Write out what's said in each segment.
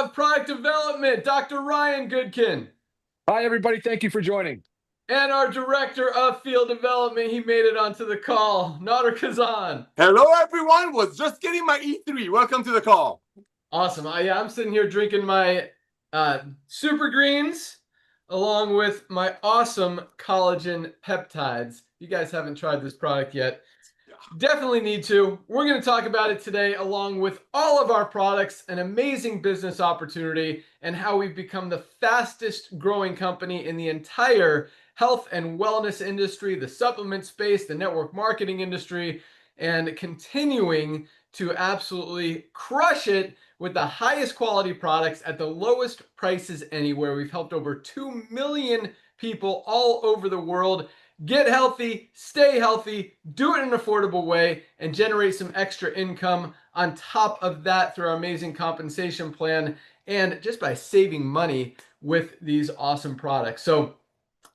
of Product Development, Dr. Ryan Goodkin. Hi, everybody. Thank you for joining. And our Director of Field Development, he made it onto the call, Nader Kazan. Hello, everyone. Was just getting my E3. Welcome to the call. Awesome. I'm sitting here drinking my Super Greens along with my awesome collagen peptides. You guys haven't tried this product yet. Definitely need to. We're going to talk about it today along with all of our products, an amazing business opportunity, and how we've become the fastest growing company in the entire health and wellness industry, the supplement space, the network marketing industry, and continuing to absolutely crush it with the highest quality products at the lowest prices anywhere. We've helped over 2 million people all over the world get healthy, stay healthy, do it in an affordable way, and generate some extra income on top of that through our amazing compensation plan and just by saving money with these awesome products. So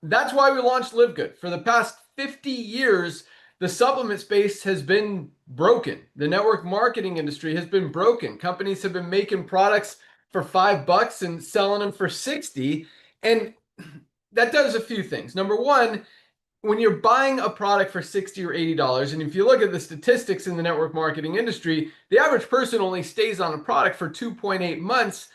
that's why we launched Livegood. For the past 50 years, the supplement space has been broken. The network marketing industry has been broken. Companies have been making products for $5 and selling them for 60. And that does a few things. Number one, when you're buying a product for $60 or $80, and if you look at the statistics in the network marketing industry, the average person only stays on a product for 2.8 months,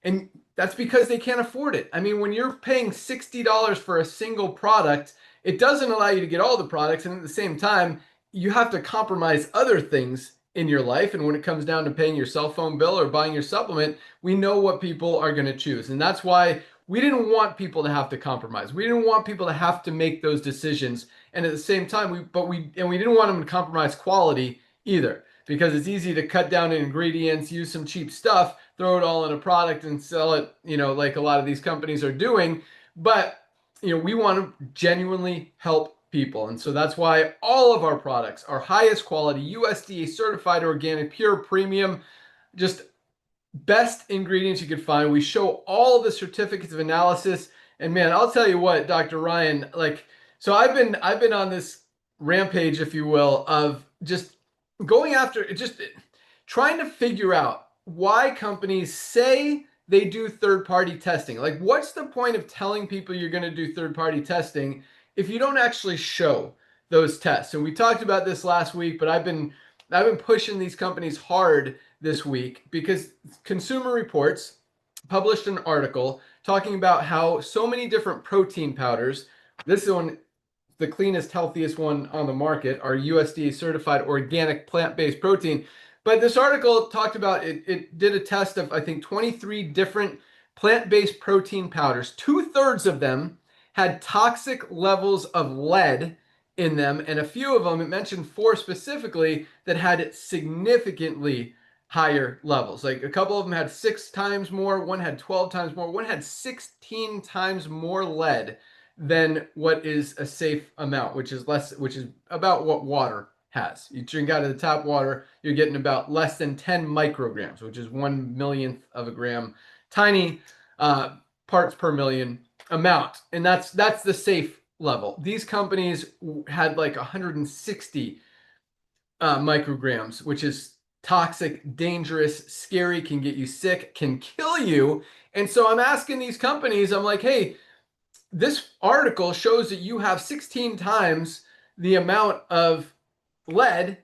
and that's because they can't afford it. I mean, when you're paying $60 for a single product, it doesn't allow you to get all the products, and at the same time, you have to compromise other things in your life. And when it comes down to paying your cell phone bill or buying your supplement, we know what people are going to choose, and that's why we didn't want people to have to compromise. We didn't want people to have to make those decisions. And at the same time, we didn't want them to compromise quality either, because it's easy to cut down in ingredients, use some cheap stuff, throw it all in a product and sell it, like a lot of these companies are doing. But, we want to genuinely help people. And so that's why all of our products are highest quality, USDA certified, organic, pure, premium, just best ingredients you could find. We show all the certificates of analysis, and man, I'll tell you what, Dr. Ryan, so I've been on this rampage, if you will, of just going after, just trying to figure out why companies say they do third-party testing. Like, what's the point of telling people you're going to do third-party testing if you don't actually show those tests? And we talked about this last week, but I've been pushing these companies hard this week because Consumer Reports published an article talking about how so many different protein powders, this one, the cleanest, healthiest one on the market, are USDA certified organic plant-based protein. But this article talked about it did a test of, I think, 23 different plant-based protein powders. 2/3 of them had toxic levels of lead in them, and a few of them, it mentioned 4 specifically, that had significantly higher levels. Like a couple of them had 6 times more, one had 12 times more, one had 16 times more lead than what is a safe amount, which is about what water has. You drink out of the tap water, you're getting about less than 10 micrograms, which is 1/millionth of a gram, tiny parts per million amount. And that's the safe level. These companies had like 160 micrograms, which is toxic, dangerous, scary, can get you sick, can kill you. And so I'm asking these companies, I'm like, hey, this article shows that you have 16 times the amount of lead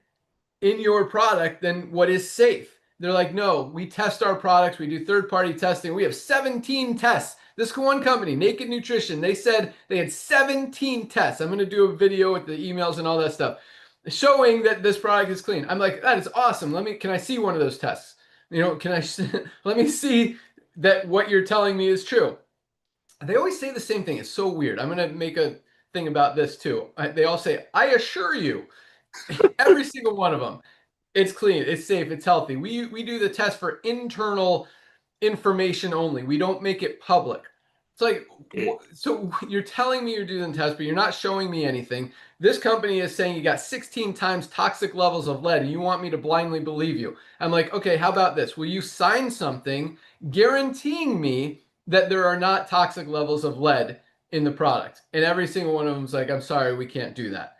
in your product than what is safe. They're like, no, we test our products. We do third-party testing. We have 17 tests. This one company, Naked Nutrition, they said they had 17 tests. I'm going to do a video with the emails and all that stuff showing that this product is clean. I'm like, that is awesome. Can I see one of those tests? Let me see that what you're telling me is true. They always say the same thing. It's so weird. I'm going to make a thing about this too. They all say, I assure you, every single one of them, it's clean, it's safe, it's healthy. We do the test for internal information only. We don't make it public. It's like, so you're telling me you're doing the test, but you're not showing me anything. This company is saying you got 16 times toxic levels of lead, and you want me to blindly believe you. I'm like, okay, how about this? Will you sign something guaranteeing me that there are not toxic levels of lead in the product? And every single one of them is like, I'm sorry, we can't do that.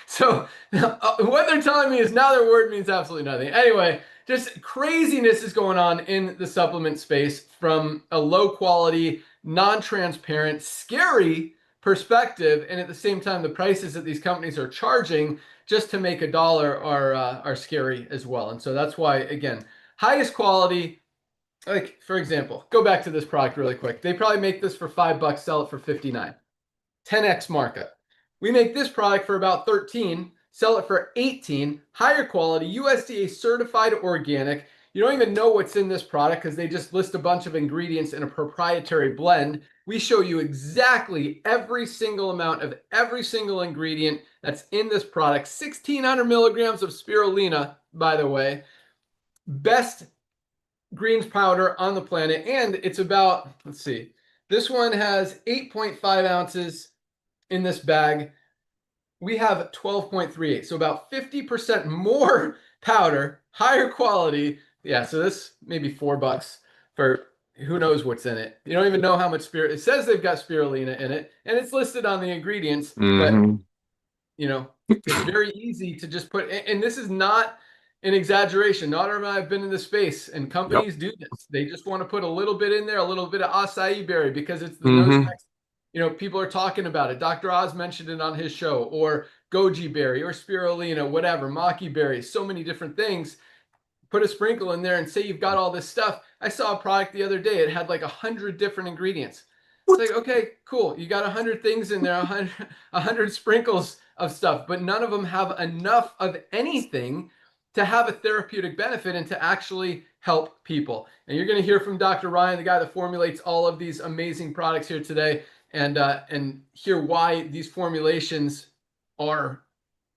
So what they're telling me is now their word means absolutely nothing. Anyway, just craziness is going on in the supplement space from a low quality, non-transparent, scary perspective, and at the same time, the prices that these companies are charging just to make a dollar are scary as well. And so that's why, again, highest quality. Like for example, go back to this product really quick. They probably make this for $5, sell it for 59. 10x markup. We make this product for about 13, sell it for 18, higher quality, USDA certified organic. You don't even know what's in this product because they just list a bunch of ingredients in a proprietary blend. We show you exactly every single amount of every single ingredient that's in this product. 1,600 milligrams of spirulina, by the way. Best greens powder on the planet. And it's about, let's see, this one has 8.5 ounces in this bag. We have 12.38, so about 50% more powder, higher quality. Yeah, so this maybe $4 for who knows what's in it. You don't even know how much it says they've got spirulina in it, and it's listed on the ingredients, but you know, it's very easy to just put, and this is not an exaggeration. Not and I have been in this space, and companies do this. They just want to put a little bit in there, a little bit of acai berry because it's the nose next. You know, people are talking about it. Dr. Oz mentioned it on his show, or goji berry, or spirulina, whatever, maki berry, so many different things. Put a sprinkle in there and say you've got all this stuff. I saw a product the other day. It had like 100 different ingredients. It's like, okay, cool. You got 100 things in there, 100 sprinkles of stuff, but none of them have enough of anything to have a therapeutic benefit and to actually help people. And you're going to hear from Dr. Ryan, the guy that formulates all of these amazing products here today, and hear why these formulations are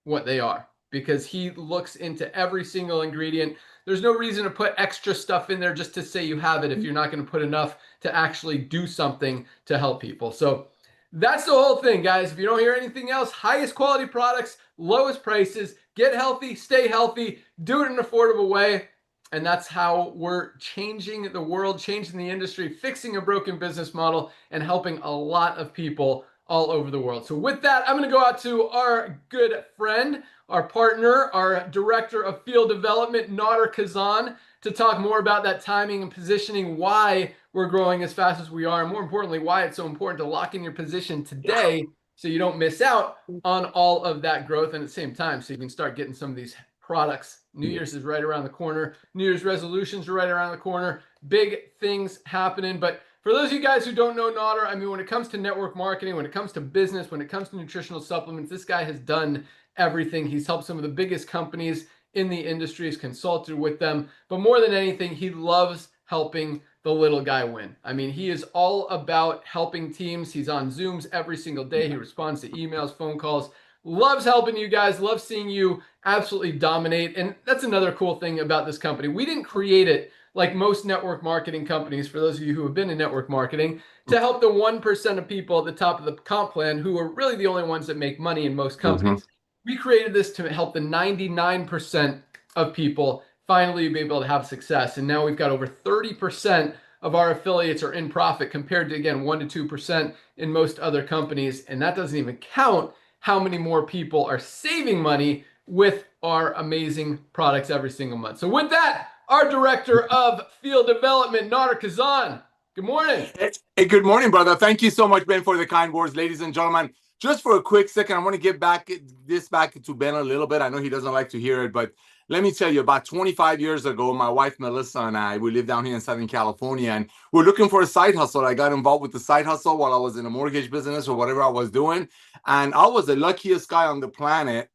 what they are, because he looks into every single ingredient. There's no reason to put extra stuff in there just to say you have it if you're not going to put enough to actually do something to help people. So that's the whole thing, guys. If you don't hear anything else, highest quality products, lowest prices, get healthy, stay healthy, do it in an affordable way. And that's how we're changing the world, changing the industry, fixing a broken business model, and helping a lot of people all over the world. So with that, I'm going to go out to our good friend, our partner, our director of field development, Nader Kazan, to talk more about that timing and positioning, why we're growing as fast as we are, and more importantly, why it's so important to lock in your position today so you don't miss out on all of that growth, and at the same time, so you can start getting some of these products. New Year's is right around the corner. New Year's resolutions are right around the corner. Big things happening. But for those of you guys who don't know Nader, I mean, when it comes to network marketing, when it comes to business, when it comes to nutritional supplements, this guy has done everything. He's helped some of the biggest companies in the industry, has consulted with them. But more than anything, he loves helping the little guy win. I mean, he is all about helping teams. He's on Zooms every single day. He responds to emails, phone calls, loves helping you guys, loves seeing you absolutely dominate. And that's another cool thing about this company. We didn't create it like most network marketing companies, for those of you who have been in network marketing, to help the 1% of people at the top of the comp plan who are really the only ones that make money in most companies. We created this to help the 99% of people finally be able to have success. And now we've got over 30% of our affiliates are in profit compared to, again, 1 to 2% in most other companies. And that doesn't even count how many more people are saving money with our amazing products every single month. So with that, our director of field development, Nader Kazan. Good morning. Hey, good morning, brother. Thank you so much, Ben, for the kind words. Ladies and gentlemen, just for a quick second, I want to get back to Ben a little bit. I know he doesn't like to hear it, but let me tell you, about 25 years ago, my wife, Melissa, and I, we live down here in Southern California, and we're looking for a side hustle. I got involved with the side hustle while I was in a mortgage business or whatever I was doing. And I was the luckiest guy on the planet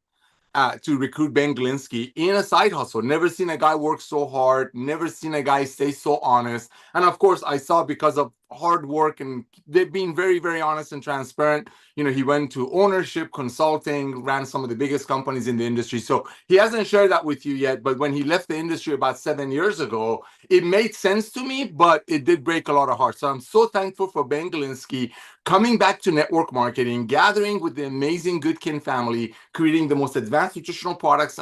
to recruit Ben Glinsky in a side hustle. Never seen a guy work so hard, never seen a guy stay so honest. And of course, I saw, because of hard work and being very, very honest and transparent, you know, he went to ownership, consulting, ran some of the biggest companies in the industry. So he hasn't shared that with you yet, but when he left the industry about 7 years ago, it made sense to me, but it did break a lot of hearts. So I'm so thankful for Ben Glinsky coming back to network marketing, gathering with the amazing Goodkin family, creating the most advanced nutritional products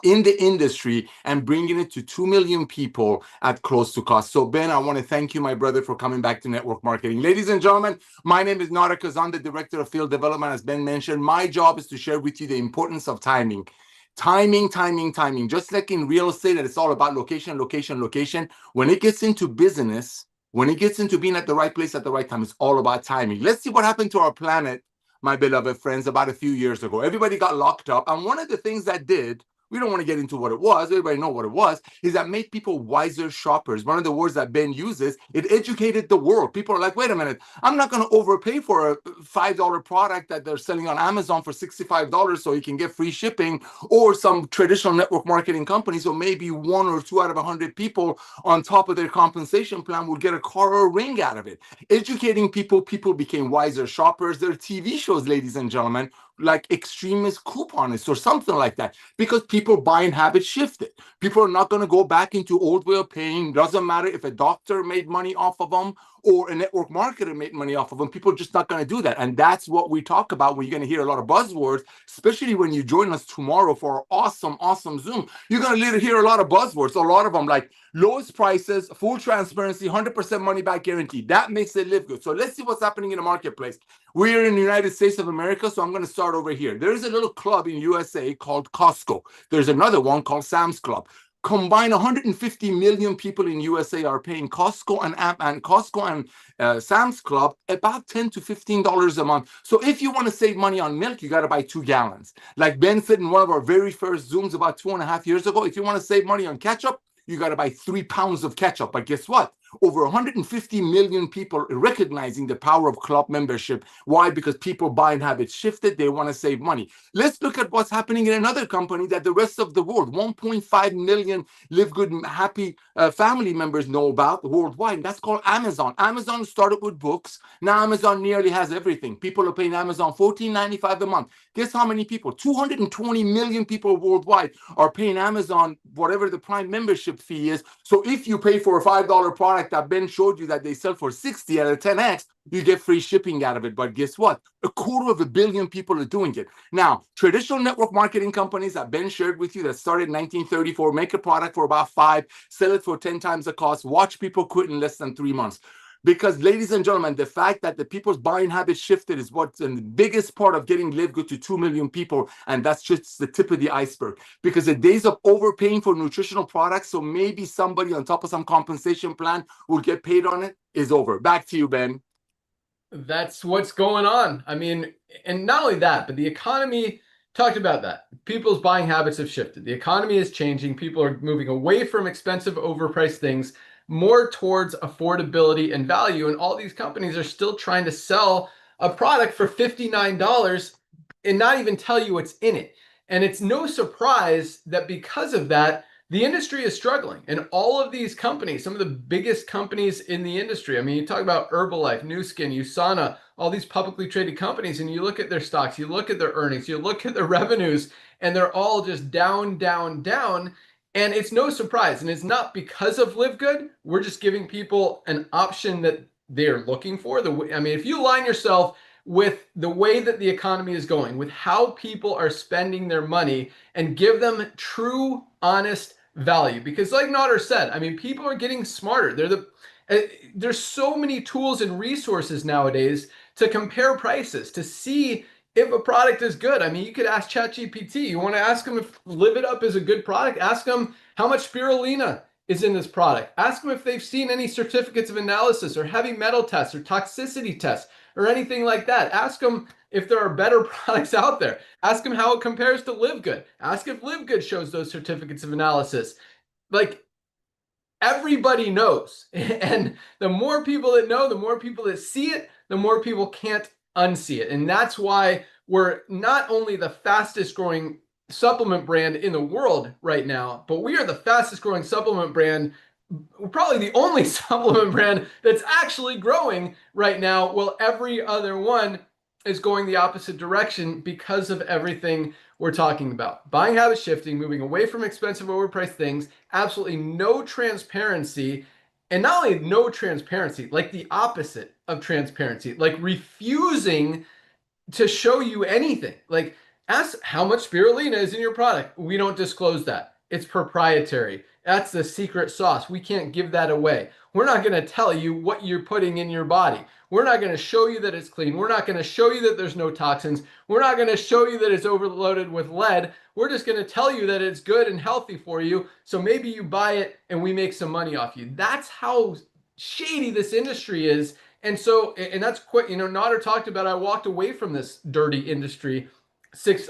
in the industry, and bringing it to 2 million people at close to cost. So Ben, I want to thank you, my brother, for coming back to network marketing. Ladies and gentlemen, my name is Nader Kazan, the director of field development. As Ben mentioned, my job is to share with you the importance of timing. Timing, timing, timing. Just like in real estate, that it's all about location, location, location. When it gets into business, when it gets into being at the right place at the right time, it's all about timing. Let's see what happened to our planet, my beloved friends, about a few years ago. Everybody got locked up. And one of the things that did, we don't want to get into what it was, everybody know what it was, is that made people wiser shoppers. One of the words that Ben uses, it educated the world. People are like, wait a minute, I'm not going to overpay for a $5 product that they're selling on Amazon for $65 so you can get free shipping, or some traditional network marketing company. So maybe 1 or 2 out of 100 people on top of their compensation plan will get a car or a ring out of it. Educating people, people became wiser shoppers. There are TV shows, ladies and gentlemen, like extremist couponists or something like that, because people buying habits shifted. People are not going to go back into old way of paying. Doesn't matter if a doctor made money off of them or a network marketer made money off of them. People are just not going to do that. And that's what we talk about when you're going to hear a lot of buzzwords, especially when you join us tomorrow for our awesome Zoom. You're going to hear a lot of buzzwords, a lot of them like lowest prices, full transparency, 100% money back guarantee. That makes it live good. So let's see what's happening in the marketplace. We're in the United States of America, so I'm going to start over here. There's a little club in USA called Costco. There's another one called Sam's Club. Combined, 150 million people in USA are paying Costco and Sam's Club about $10 to $15 a month. So if you want to save money on milk, you got to buy 2 gallons. Like Ben said in one of our very first Zooms about 2.5 years ago, if you want to save money on ketchup, you got to buy 3 pounds of ketchup. But guess what? Over 150 million people recognizing the power of club membership. Why? Because people buying habits shifted. They want to save money. Let's look at what's happening in another company that the rest of the world, 1.5 million Livegood happy family members know about worldwide. That's called Amazon. Amazon started with books. Now Amazon nearly has everything. People are paying Amazon $14.95 a month. Guess how many people? 220 million people worldwide are paying Amazon whatever the Prime membership fee is. So if you pay for a $5 product that Ben showed you that they sell for 60 at a 10x, you get free shipping out of it. But guess what? 250 million people are doing it. Now, traditional network marketing companies that Ben shared with you that started in 1934, make a product for about 5, sell it for 10 times the cost, watch people quit in less than 3 months. Because, ladies and gentlemen, the fact that the people's buying habits shifted is what's the biggest part of getting Livegood to 2 million people. And that's just the tip of the iceberg. Because the days of overpaying for nutritional products, so maybe somebody on top of some compensation plan will get paid on it, is over. Back to you, Ben. That's what's going on. I mean, and not only that, but the economy, talked about that. People's buying habits have shifted. The economy is changing. People are moving away from expensive, overpriced things, more towards affordability and value. And all these companies are still trying to sell a product for $59 and not even tell you what's in it. And it's no surprise that because of that, the industry is struggling. And all of these companies, some of the biggest companies in the industry, I mean, you talk about Herbalife, Nu Skin, USANA, all these publicly traded companies, and you look at their stocks, you look at their earnings, you look at their revenues, and they're all just down, down, down. And it's no surprise. And it's not because of Livegood. We're just giving people an option that they're looking for. I mean, if you align yourself with the way that the economy is going, with how people are spending their money, and give them true, honest value. Because like Nader said, I mean, people are getting smarter. There's so many tools and resources nowadays to compare prices, to see if a product is good. I mean, you could ask ChatGPT. You want to ask them if Live It Up is a good product? Ask them how much spirulina is in this product. Ask them if they've seen any certificates of analysis or heavy metal tests or toxicity tests or anything like that. Ask them if there are better products out there. Ask them how it compares to Livegood. Ask if Livegood shows those certificates of analysis. Like, everybody knows. And the more people that know, the more people that see it, the more people can't unsee it. And that's why we're not only the fastest growing supplement brand in the world right now, but we are the fastest growing supplement brand, probably the only supplement brand that's actually growing right now, while every other one is going the opposite direction because of everything we're talking about. Buying habits shifting, moving away from expensive, overpriced things, absolutely no transparency. And not only no transparency, like the opposite of transparency, like refusing to show you anything. Like, ask how much spirulina is in your product. We don't disclose that. It's proprietary. That's the secret sauce. We can't give that away. We're not going to tell you what you're putting in your body. We're not going to show you that it's clean. We're not going to show you that there's no toxins. We're not going to show you that it's overloaded with lead. We're just going to tell you that it's good and healthy for you. So maybe you buy it and we make some money off you. That's how shady this industry is. And so, and that's quite, Nader talked about, I walked away from this dirty industry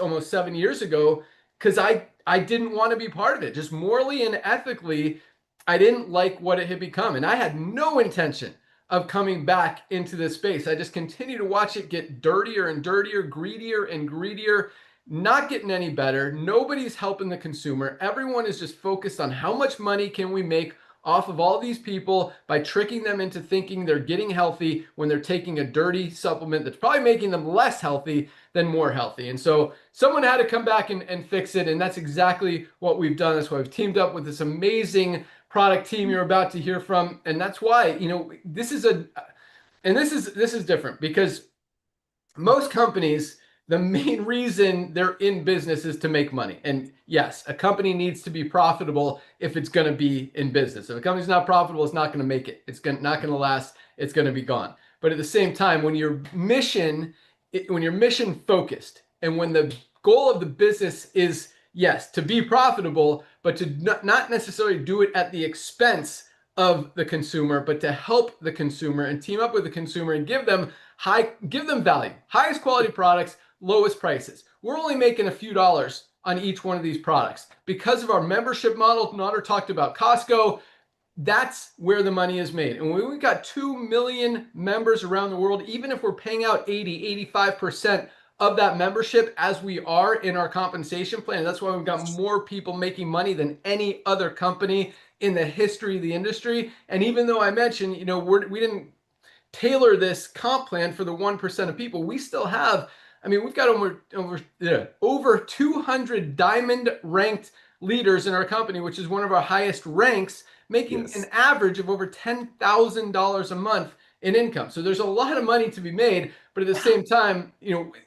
almost 7 years ago because I didn't want to be part of it. Just morally and ethically, I didn't like what it had become. And I had no intention of coming back into this space. I just continue to watch it get dirtier and dirtier, greedier and greedier, not getting any better. Nobody's helping the consumer. Everyone is just focused on how much money can we make off of all these people by tricking them into thinking they're getting healthy when they're taking a dirty supplement that's probably making them less healthy than more healthy. And so someone had to come back and fix it. And that's exactly what we've done. That's why we've teamed up with this amazing product team you're about to hear from. And that's why, this is different because most companies, the main reason they're in business is to make money. And yes, a company needs to be profitable if it's going to be in business. If a company's not profitable, it's not going to make it. It's not going to last. It's going to be gone. But at the same time, when you're mission focused and when the goal of the business is, yes, to be profitable, but to not necessarily do it at the expense of the consumer, but to help the consumer and team up with the consumer and give them value, highest quality products, lowest prices. We're only making a few dollars on each one of these products because of our membership model. Nader talked about Costco. That's where the money is made. And when we've got 2 million members around the world, even if we're paying out 85% of that membership as we are in our compensation plan, that's why we've got more people making money than any other company in the history of the industry. And even though I mentioned, we didn't tailor this comp plan for the 1% of people, we still have, we've got over 200 diamond ranked leaders in our company, which is one of our highest ranks, making an average of over $10,000 a month in income. So there's a lot of money to be made, but at the same time,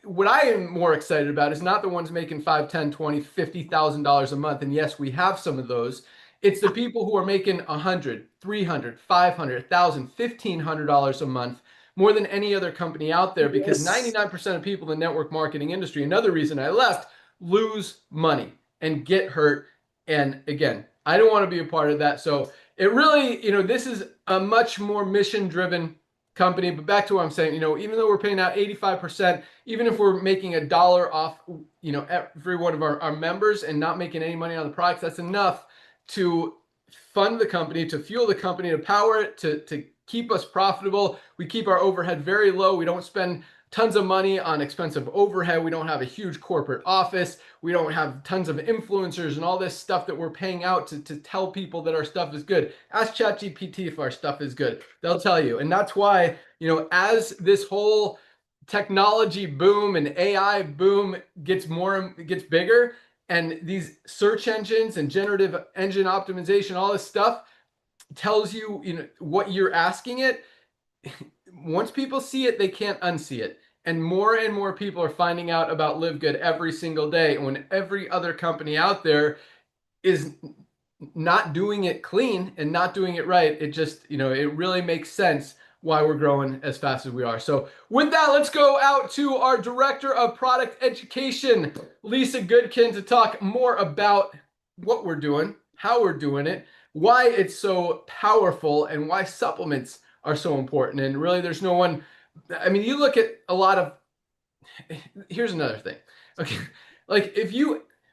what I am more excited about is not the ones making $5, $10, $20, $50,000 a month. And yes, we have some of those. It's the people who are making $100, $300, $500, $1,000, $1,500 a month, more than any other company out there, because 99% of people in the network marketing industry, another reason I left, lose money and get hurt. And again, I don't want to be a part of that. So it really, this is a much more mission-driven company. But back to what I'm saying, even though we're paying out 85%, even if we're making $1 off, every one of our members and not making any money on the products, that's enough to fund the company, to fuel the company, to power it, to keep us profitable. We keep our overhead very low. We don't spend tons of money on expensive overhead. We don't have a huge corporate office. We don't have tons of influencers and all this stuff that we're paying out to tell people that our stuff is good. Ask ChatGPT if our stuff is good. They'll tell you. And that's why, as this whole technology boom and AI boom gets bigger, and these search engines and generative engine optimization, all this stuff tells you, what you're asking it. Once people see it, they can't unsee it. And more people are finding out about Livegood every single day. And when every other company out there is not doing it clean and not doing it right, it just, it really makes sense why we're growing as fast as we are. So with that, let's go out to our Director of Product Education, Lisa Goodkin, to talk more about what we're doing, how we're doing it, why it's so powerful, and why supplements are so important. And really, there's no one, you look at a lot of, here's another thing. Okay. Like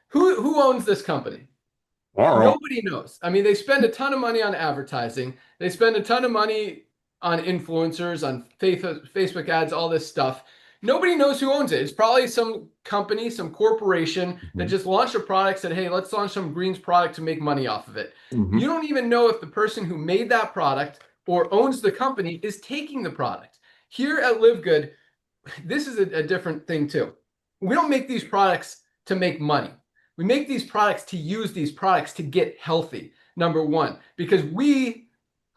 who owns this company? Nobody knows. They spend a ton of money on advertising. They spend a ton of money on influencers, on Facebook ads, all this stuff. Nobody knows who owns it. It's probably some company, some corporation that just launched a product, said, hey, let's launch some greens product to make money off of it. You don't even know if the person who made that product or owns the company is taking the product. Here at Livegood, this is a different thing too. We don't make these products to make money. We make these products to use these products to get healthy, number one, because we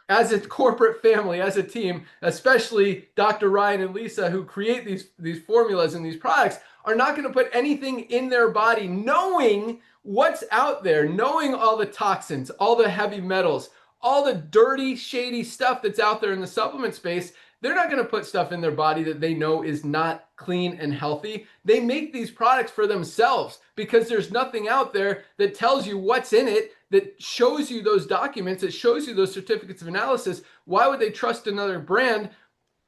as a corporate family, as a team, especially Dr. Ryan and Lisa, who create these formulas and these products, are not going to put anything in their body knowing what's out there, knowing all the toxins, all the heavy metals, all the dirty, shady stuff that's out there in the supplement space. They're not going to put stuff in their body that they know is not clean and healthy. They make these products for themselves because there's nothing out there that tells you what's in it, that shows you those documents, that shows you those certificates of analysis. Why would they trust another brand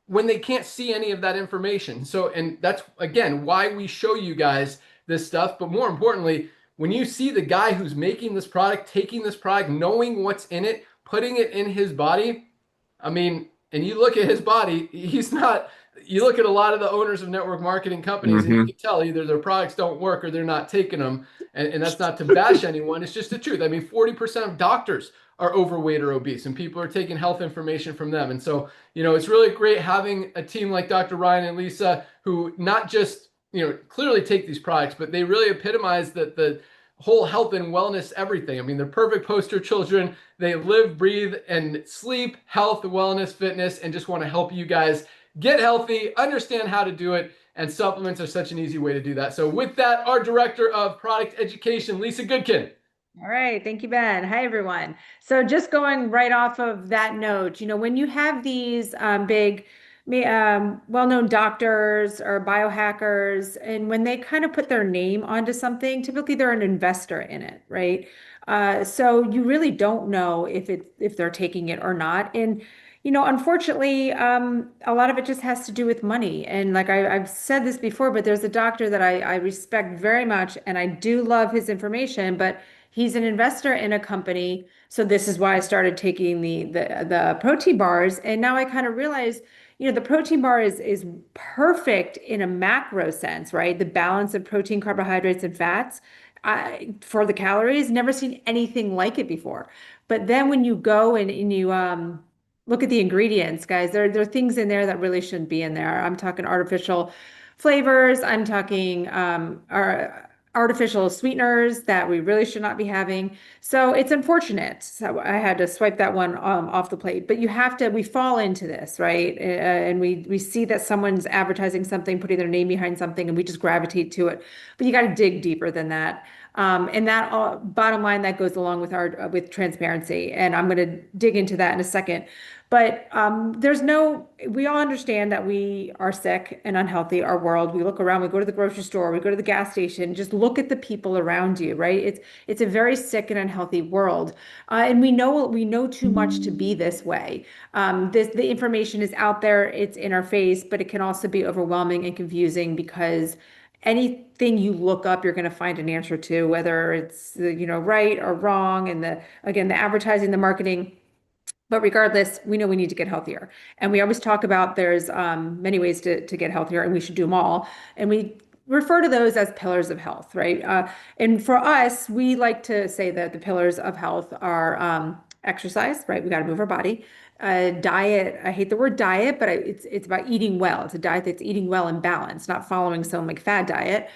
when they can't see any of that information? So, and that's again why we show you guys this stuff. But more importantly, when you see the guy who's making this product, taking this product, knowing what's in it, putting it in his body, I mean, and you look at his body, he's not, you look at a lot of the owners of network marketing companies and you can tell either their products don't work or they're not taking them. And that's not to bash anyone. It's just the truth. I mean, 40% of doctors are overweight or obese and people are taking health information from them. And so, you know, it's really great having a team like Dr. Ryan and Lisa who not just, you know, clearly take these products, but they really epitomize the whole health and wellness, everything. I mean, they're perfect poster children. They live, breathe, and sleep health, wellness, fitness, and just want to help you guys get healthy, understand how to do it, and supplements are such an easy way to do that. So with that, our Director of Product Education, Lisa Goodkin. All right. Thank you, Ben. Hi, everyone. So just going right off of that note, you know, when you have these big, well-known doctors or biohackers, and when they kind of put their name onto something, typically they're an investor in it, right? So you really don't know if they're taking it or not. And you know, unfortunately, a lot of it just has to do with money. And like I've said this before, but there's a doctor that I respect very much, and I do love his information, but he's an investor in a company. So this is why I started taking the protein bars. And now I kind of realize, you know, the protein bar is perfect in a macro sense, right? The balance of protein, carbohydrates, and fats. For the calories, never seen anything like it before. But then when you go and you look at the ingredients, guys, there are things in there that really shouldn't be in there. I'm talking artificial flavors. I'm talking artificial sweeteners that we really should not be having. So it's unfortunate. So I had to swipe that one off the plate. But you have to, we fall into this, right? And we see that someone's advertising something, putting their name behind something, and we just gravitate to it. But you got to dig deeper than that. And that bottom line that goes along with our with transparency. And I'm going to dig into that in a second. But we all understand that we are sick and unhealthy, our world. We look around, we go to the grocery store, we go to the gas station, just look at the people around you, right? It's a very sick and unhealthy world. And we know too much to be this way. The information is out there, it's in our face, but it can also be overwhelming and confusing because anything you look up, you're going to find an answer to, whether it's, you know, right or wrong. And again, the advertising, the marketing. But regardless, we know we need to get healthier. And we always talk about there's many ways to get healthier, and we should do them all. And we refer to those as pillars of health, right? And for us, we like to say that the pillars of health are exercise, right? We got to move our body. Diet, I hate the word diet, but it's about eating well. It's a diet that's eating well and balanced, not following some like fad diet.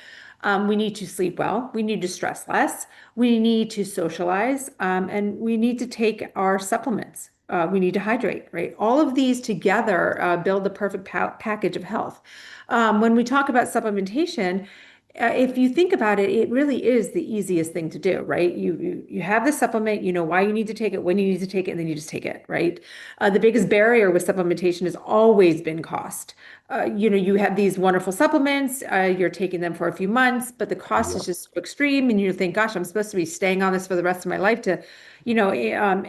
We need to sleep well. We need to stress less. We need to socialize, and we need to take our supplements. We need to hydrate, right? All of these together build the perfect package of health. When we talk about supplementation, if you think about it, it really is the easiest thing to do, right? You have the supplement, you know why you need to take it, when you need to take it, and then you just take it, right? The biggest barrier with supplementation has always been cost. You know, you have these wonderful supplements, you're taking them for a few months, but the cost is just so extreme, and you think, gosh, I'm supposed to be staying on this for the rest of my life to, you know,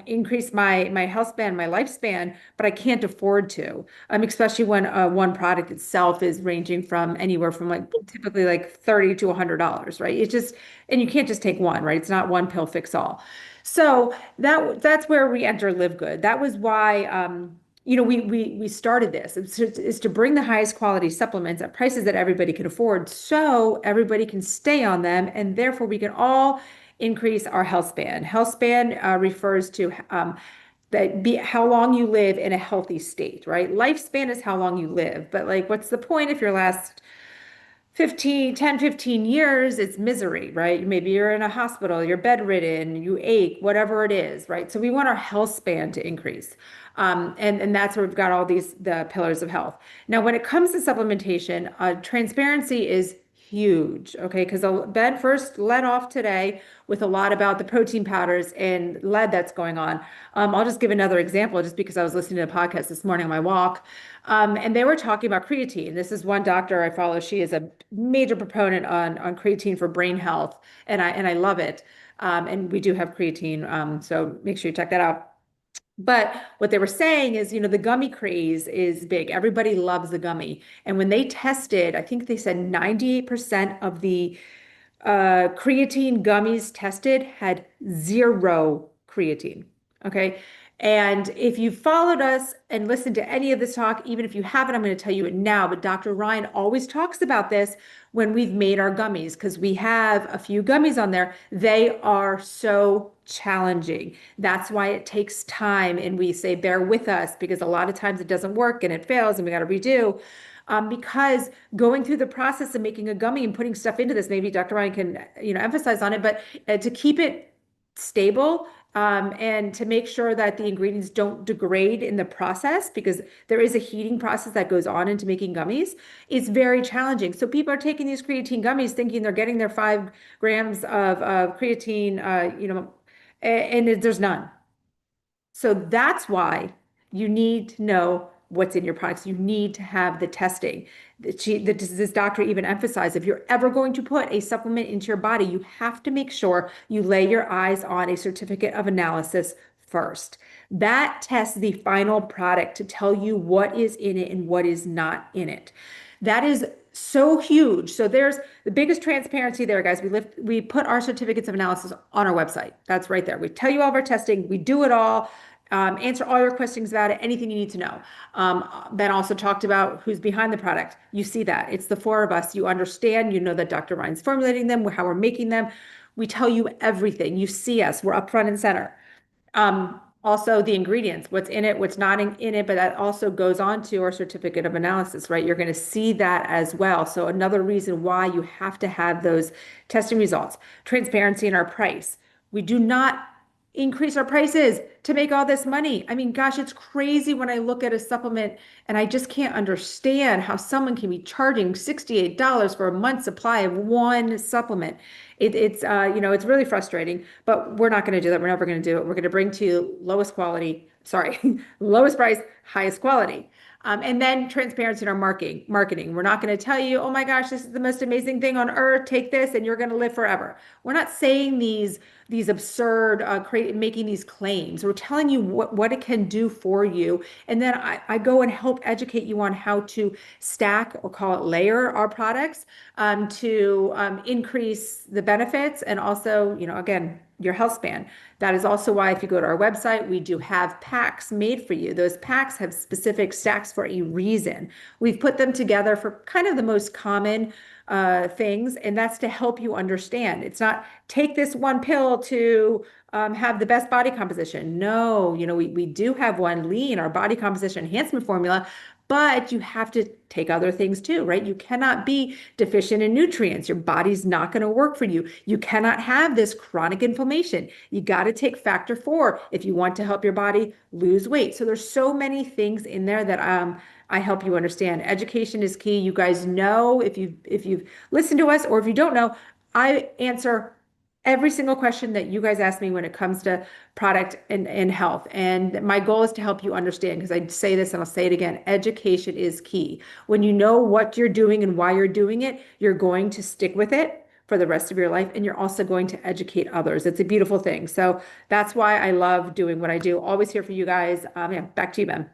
increase my health span, my lifespan, but I can't afford to. Especially when one product itself is ranging from anywhere from like typically like $30 to $100, right? It's just, and you can't just take one, right? It's not one pill fix all. So that's where we enter Livegood. That was why you know, we started this. It's to bring the highest quality supplements at prices that everybody can afford, so everybody can stay on them, and therefore we can all increase our health span. Health span refers to how long you live in a healthy state, right? Lifespan is how long you live, but like, what's the point if your last 15 years, it's misery, right? Maybe you're in a hospital, you're bedridden, you ache, whatever it is, right? So we want our health span to increase. And that's where we've got all the pillars of health. Now, when it comes to supplementation, transparency is huge, okay? Because Ben first led off today with a lot about the protein powders and lead that's going on. I'll just give another example just because I was listening to a podcast this morning on my walk. And they were talking about creatine. This is one doctor I follow. She is a major proponent on creatine for brain health, and I love it. And we do have creatine, so make sure you check that out. But what they were saying is, the gummy craze is big. Everybody loves the gummy. And when they tested, I think they said 98% of the creatine gummies tested had zero creatine. Okay. And if you followed us and listened to any of this talk, even if you haven't, I'm going to tell you it now. But Dr. Ryan always talks about this when we've made our gummies, because we have a few gummies on there. They are so challenging. That's why it takes time. And we say, bear with us, because a lot of times it doesn't work and it fails and we got to redo. Because going through the process of making a gummy and putting stuff into this, maybe Dr. Ryan can, emphasize on it, but to keep it stable, and to make sure that the ingredients don't degrade in the process, because there is a heating process that goes on into making gummies, it's very challenging. So people are taking these creatine gummies thinking they're getting their 5 grams of creatine, and there's none. So that's why you need to know what's in your products. You need to have the testing. This doctor even emphasized, if you're ever going to put a supplement into your body, you have to make sure you lay your eyes on a certificate of analysis first. That tests the final product to tell you what is in it and what is not in it. That is so huge. So there's the biggest transparency there, guys. We put our certificates of analysis on our website. That's right there. We tell you all of our testing. We do it all. Answer all your questions about it, anything you need to know. Ben also talked about who's behind the product. You see that. It's the 4 of us. You understand, you know that Dr. Ryan's formulating them, how we're making them. We tell you everything. You see us. We're up front and center. Also the ingredients, what's in it, what's not in it, but that also goes on to our certificate of analysis, right? You're going to see that as well. So another reason why you have to have those testing results. Transparency in our price. We do not increase our prices to make all this money. I mean, gosh, it's crazy when I look at a supplement and I just can't understand how someone can be charging $68 for a month's supply of one supplement. It's really frustrating, but we're not going to do that. We're never going to do it. We're going to bring to you lowest price, highest quality. And then transparency in our marketing. We're not going to tell you, oh my gosh, this is the most amazing thing on earth. Take this and you're going to live forever. We're not saying these absurd, making these claims. We're telling you what it can do for you. And then I go and help educate you on how to stack, or call it layer, our products to increase the benefits, and also, again, your health span. That is also why if you go to our website, we do have packs made for you. Those packs have specific stacks for a reason. We've put them together for kind of the most common things, and that's to help you understand. It's not take this one pill to have the best body composition. No, we do have one, lean, our body composition enhancement formula, but you have to take other things too, right? You cannot be deficient in nutrients. Your body's not going to work for you. You cannot have this chronic inflammation. You got to take factor 4 if you want to help your body lose weight. So there's so many things in there that I help you understand. Education is key. You guys know, if you've listened to us, or if you don't know, I answer every single question that you guys ask me when it comes to product and health. And my goal is to help you understand, because I say this and I'll say it again, education is key. When you know what you're doing and why you're doing it, you're going to stick with it for the rest of your life, and you're also going to educate others. It's a beautiful thing. So that's why I love doing what I do. Always here for you guys. Yeah, back to you, Ben.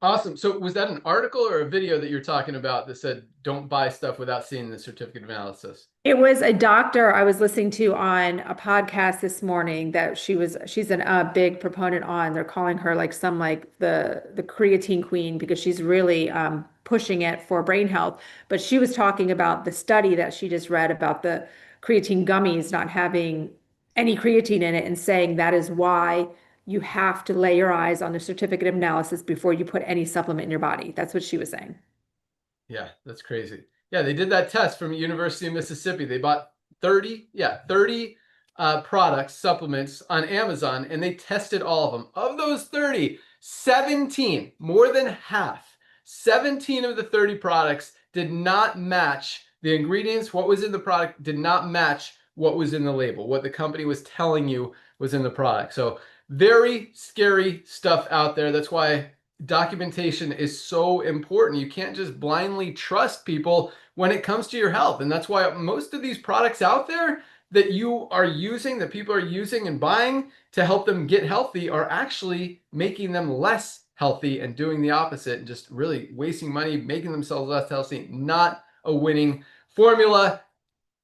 Awesome. So was that an article or a video that you're talking about that said, don't buy stuff without seeing the certificate of analysis? It was a doctor I was listening to on a podcast this morning that she's a big proponent on. They're calling her like the creatine queen, because she's really pushing it for brain health. But she was talking about the study that she just read about the creatine gummies not having any creatine in it, and saying that is why you have to lay your eyes on the certificate of analysis before you put any supplement in your body. That's what she was saying. Yeah, that's crazy. Yeah, they did that test from University of Mississippi. They bought 30 products, supplements on Amazon, and they tested all of them. Of those 30, 17, more than half, 17 of the 30 products did not match the ingredients. What was in the product did not match what was in the label, what the company was telling you was in the product. So very scary stuff out there. That's why documentation is so important. You can't just blindly trust people when it comes to your health. And that's why most of these products out there that you are using, that people are using and buying to help them get healthy, are actually making them less healthy and doing the opposite and just really wasting money, making themselves less healthy. Not a winning formula.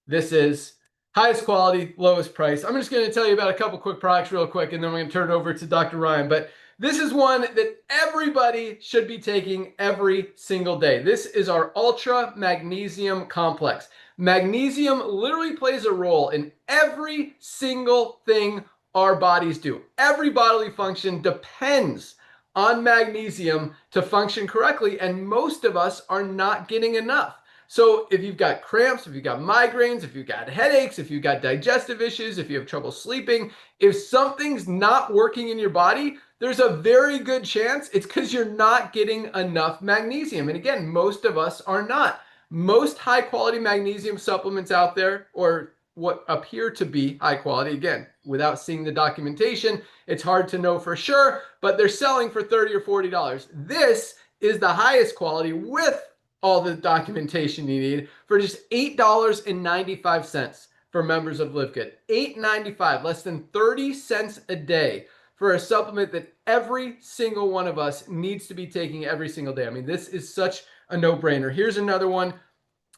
This is highest quality, lowest price. I'm just going to tell you about a couple quick products real quick, and then we're going to turn it over to Dr. Ryan. But this is one that everybody should be taking every single day. This is our Ultra Magnesium Complex. Magnesium literally plays a role in every single thing our bodies do. Every bodily function depends on magnesium to function correctly, and most of us are not getting enough. So if you've got cramps, if you've got migraines, if you've got headaches, if you've got digestive issues, if you have trouble sleeping, if something's not working in your body, there's a very good chance it's because you're not getting enough magnesium. And again, most of us are not. Most high quality magnesium supplements out there, or what appear to be high quality, again, without seeing the documentation, it's hard to know for sure, but they're selling for $30 or $40. This is the highest quality with all the documentation you need for just $8.95 for members of Livegood. $8.95, less than 30 cents a day for a supplement that every single one of us needs to be taking every single day. I mean, this is such a no-brainer. Here's another one,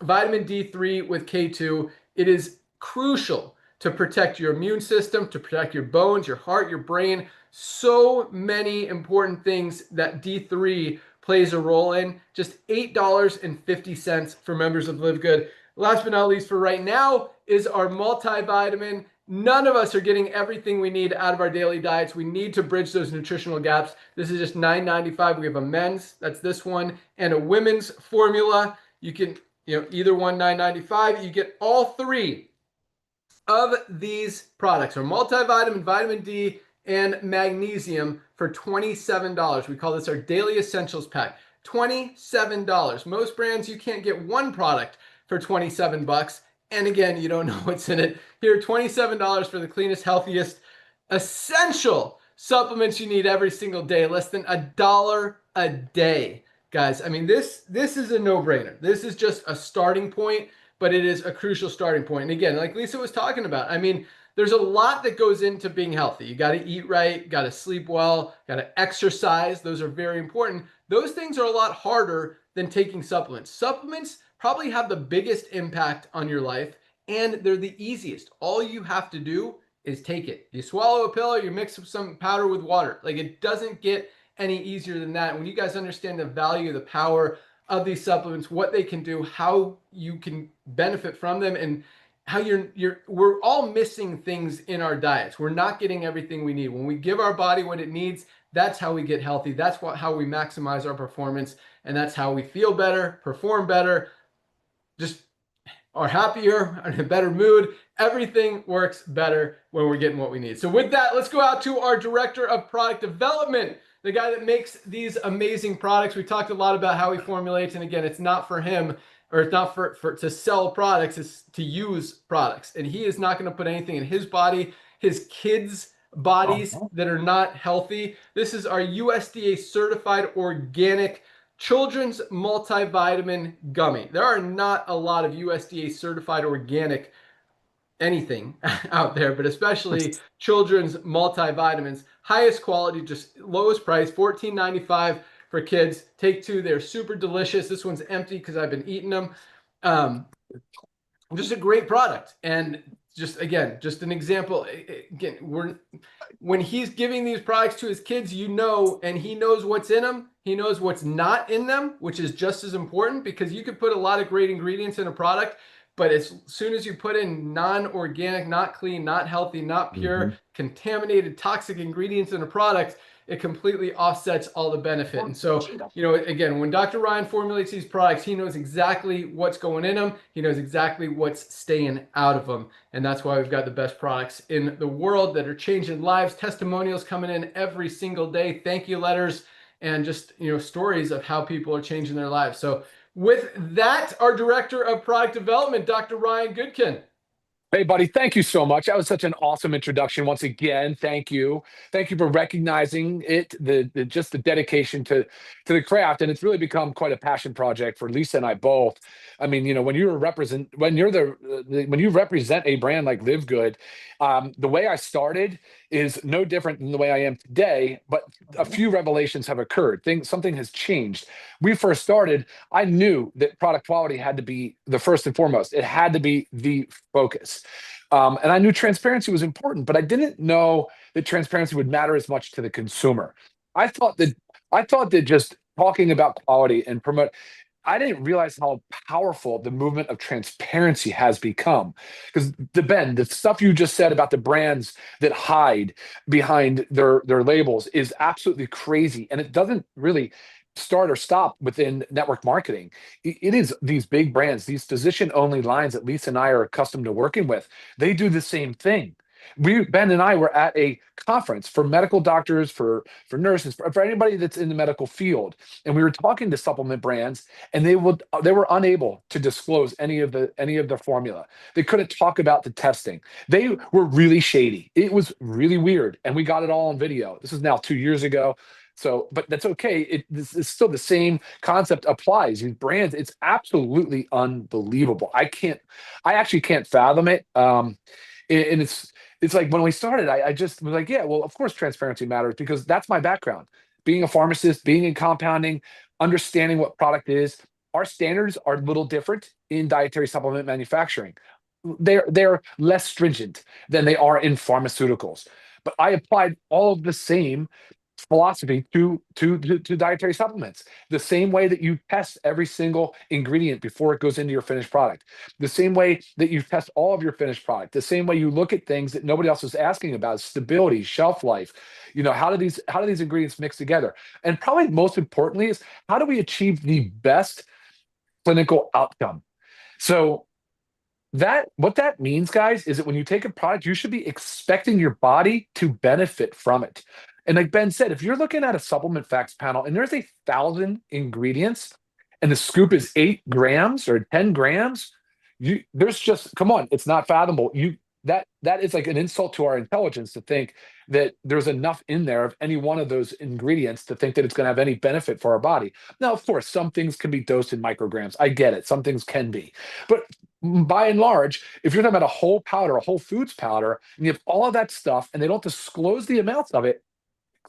vitamin D3 with K2. It is crucial to protect your immune system, to protect your bones, your heart, your brain. So many important things that D3 plays a role in. Just $8.50 for members of Livegood. Last but not least for right now is our multivitamin. None of us are getting everything we need out of our daily diets. We need to bridge those nutritional gaps. This is just $9.95. We have a men's, that's this one, and a women's formula. You can, either one, $9.95. You get all three of these products, our multivitamin, vitamin D, and magnesium for $27. We call this our Daily Essentials Pack. $27. Most brands, you can't get one product for 27 bucks. And again, you don't know what's in it. Here, $27 for the cleanest, healthiest, essential supplements you need every single day. Less than $1 a day. Guys, I mean, this is a no-brainer. This is just a starting point, but it is a crucial starting point. And again, like Lisa was talking about, I mean, there's a lot that goes into being healthy. You got to eat right, got to sleep well, got to exercise. Those are very important. Those things are a lot harder than taking supplements. Supplements probably have the biggest impact on your life, and they're the easiest. All you have to do is take it. You swallow a pill, you mix some powder with water. Like, it doesn't get any easier than that. When you guys understand the value, the power of these supplements, what they can do, how you can benefit from them, and how we're all missing things in our diets. We're not getting everything we need. When we give our body what it needs, that's how we get healthy. That's how we maximize our performance, and that's how we feel better, perform better, just are happier, are in a better mood. Everything works better when we're getting what we need. So with that, let's go out to our Director of Product Development, the guy that makes these amazing products. We talked a lot about how he formulates, and again, it's not for him, or it's not for to sell products, it's to use products. And he is not going to put anything in his body, his kids' bodies that are not healthy. This is our USDA certified organic children's multivitamin gummy. There are not a lot of USDA certified organic anything out there, but especially children's multivitamins. Highest quality, just lowest price, $14.95 for kids. Take two, they're super delicious. This one's empty because I've been eating them. Just a great product. And just, again, just an example. Again, when he's giving these products to his kids, and he knows what's in them. He knows what's not in them, which is just as important, because you could put a lot of great ingredients in a product, but as soon as you put in non-organic, not clean, not healthy, not pure, contaminated, toxic ingredients in a product, it completely offsets all the benefit. And so, you know, again, when Dr. Ryan formulates these products, he knows exactly what's going in them. He knows exactly what's staying out of them. And that's why we've got the best products in the world that are changing lives. Testimonials coming in every single day, thank you letters, and just, you know, stories of how people are changing their lives. So with that, our director of product development, Dr. Ryan Goodkin. Hey, buddy, thank you so much. That was such an awesome introduction. Once again, thank you. Thank you for recognizing it, just the dedication to the craft. And it's really become quite a passion project for Lisa and I both. I mean, you know, when you represent a brand like Livegood, the way I started is no different than the way I am today, but a few revelations have occurred. Something has changed. We first started, I knew that product quality had to be the first and foremost. It had to be the focus. And I knew transparency was important, but I didn't know that transparency would matter as much to the consumer. I thought that just talking about quality and promote, I didn't realize how powerful the movement of transparency has become. Because Ben, the stuff you just said about the brands that hide behind their labels is absolutely crazy, and it doesn't really start or stop within network marketing. It is these big brands, these physician-only lines that Lisa and I are accustomed to working with. They do the same thing. Ben and I were at a conference for medical doctors, for nurses, for anybody that's in the medical field, and we were talking to supplement brands, and they were unable to disclose any of their formula. They couldn't talk about the testing. They were really shady. It was really weird, and we got it all on video. This is now 2 years ago. So, but that's okay. This is still the same concept applies. These brands, it's absolutely unbelievable. I actually can't fathom it. And it's like when we started, I just was like, yeah, well, of course transparency matters because that's my background. Being a pharmacist, being in compounding, understanding what product is. Our standards are a little different in dietary supplement manufacturing. They're less stringent than they are in pharmaceuticals. But I applied all of the same philosophy to dietary supplements. The same way that you test every single ingredient before it goes into your finished product, the same way that you test all of your finished product, the same way you look at things that nobody else is asking about: stability, shelf life. You know, how do these ingredients mix together? And probably most importantly is, how do we achieve the best clinical outcome? So what that means, guys, is that when you take a product, you should be expecting your body to benefit from it. And like Ben said, if you're looking at a supplement facts panel and there's 1,000 ingredients and the scoop is 8 grams or 10 grams, there's just, come on, it's not fathomable. That is like an insult to our intelligence to think that there's enough in there of any one of those ingredients to think that it's going to have any benefit for our body. Now, of course, some things can be dosed in micrograms. I get it. Some things can be. But by and large, if you're talking about a whole powder, a whole foods powder, and you have all of that stuff and they don't disclose the amounts of it,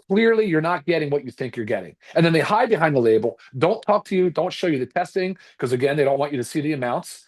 clearly you're not getting what you think you're getting. And then they hide behind the label, don't talk to you, don't show you the testing, because again, they don't want you to see the amounts.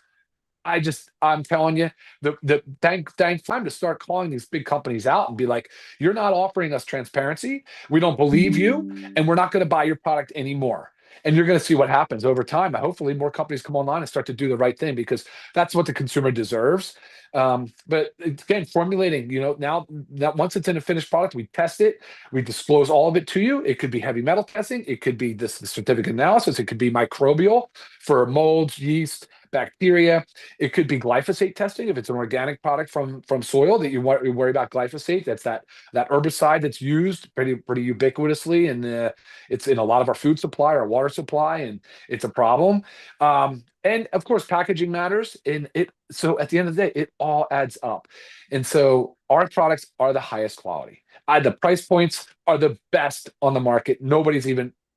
I'm telling you, the time to start calling these big companies out and be like, you're not offering us transparency. We don't believe you, and we're not going to buy your product anymore. And you're going to see what happens over time. Hopefully, more companies come online and start to do the right thing, because that's what the consumer deserves. But again, formulating, you know, now that once it's in a finished product, we test it, we disclose all of it to you. It could be heavy metal testing, it could be the certificate analysis, it could be microbial for molds, yeast, bacteria. It could be glyphosate testing if it's an organic product from soil that you worry about glyphosate. That's that herbicide that's used pretty ubiquitously, and it's in a lot of our food supply, our water supply, and it's a problem. And of course, packaging matters. So at the end of the day, it all adds up. And so our products are the highest quality. The price points are the best on the market. Nobody's